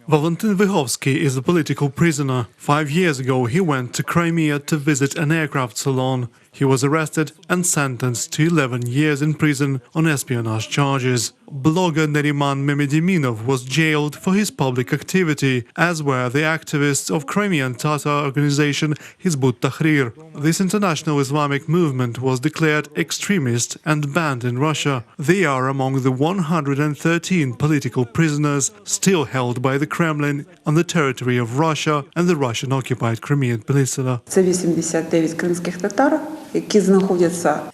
Valentin Vyhovsky is a political prisoner. 5 years ago, he went to Crimea to visit an aircraft salon. He was arrested and sentenced to 11 years in prison on espionage charges. Blogger Neriman Memediminov was jailed for his public activity, as were the activists of Crimean Tatar organization Hizb ut-Tahrir. This international Islamic movement was declared extremist and banned in Russia. They are among the 113 political prisoners still held by the Kremlin on the territory of Russia and the Russian-occupied Crimean Peninsula.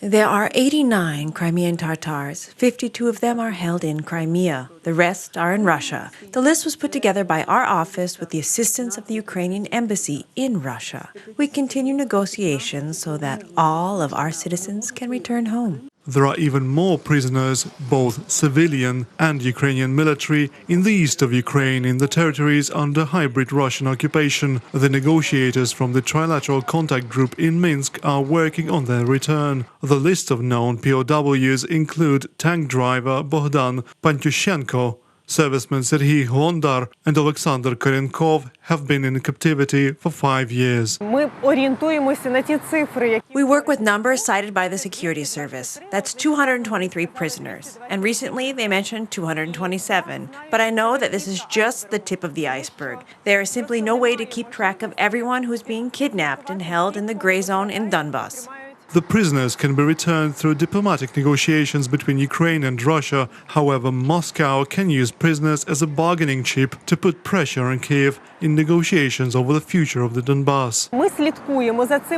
There are 89 Crimean Tatars. 52 of them are held in Crimea. The rest are in Russia. The list was put together by our office with the assistance of the Ukrainian embassy in Russia. We continue negotiations so that all of our citizens can return home. There are even more prisoners, both civilian and Ukrainian military, in the east of Ukraine in the territories under hybrid Russian occupation. The negotiators from the Trilateral Contact Group in Minsk are working on their return. The list of known POWs include tank driver Bohdan Pantyushenko. Servicemen Serhiy Hondar and Alexander Korenkov have been in captivity for 5 years. We work with numbers cited by the security service. That's 223 prisoners. And recently they mentioned 227. But I know that this is just the tip of the iceberg. There is simply no way to keep track of everyone who's being kidnapped and held in the gray zone in Donbas. The prisoners can be returned through diplomatic negotiations between Ukraine and Russia. However, Moscow can use prisoners as a bargaining chip to put pressure on Kiev in negotiations over the future of the Donbas.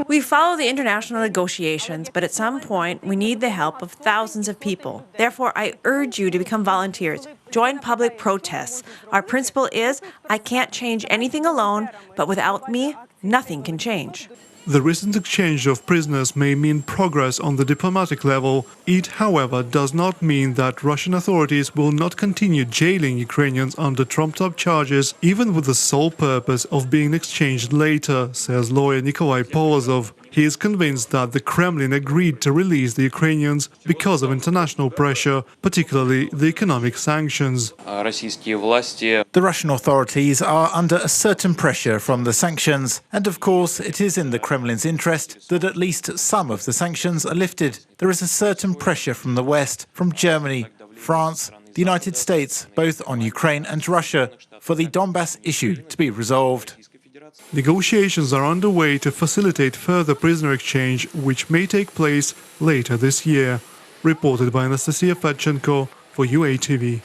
We follow the international negotiations, but at some point we need the help of thousands of people. Therefore, I urge you to become volunteers. Join public protests. Our principle is, I can't change anything alone, but without me, nothing can change. The recent exchange of prisoners may mean progress on the diplomatic level. It, however, does not mean that Russian authorities will not continue jailing Ukrainians under trumped-up charges, even with the sole purpose of being exchanged later, says lawyer Nikolai Polozov. He is convinced that the Kremlin agreed to release the Ukrainians because of international pressure, particularly the economic sanctions. The Russian authorities are under a certain pressure from the sanctions, and of course it is in the Kremlin's interest that at least some of the sanctions are lifted. There is a certain pressure from the West, from Germany, France, the United States, both on Ukraine and Russia, for the Donbas issue to be resolved. Negotiations are underway to facilitate further prisoner exchange, which may take place later this year. Reported by Anastasia Fedchenko for UATV.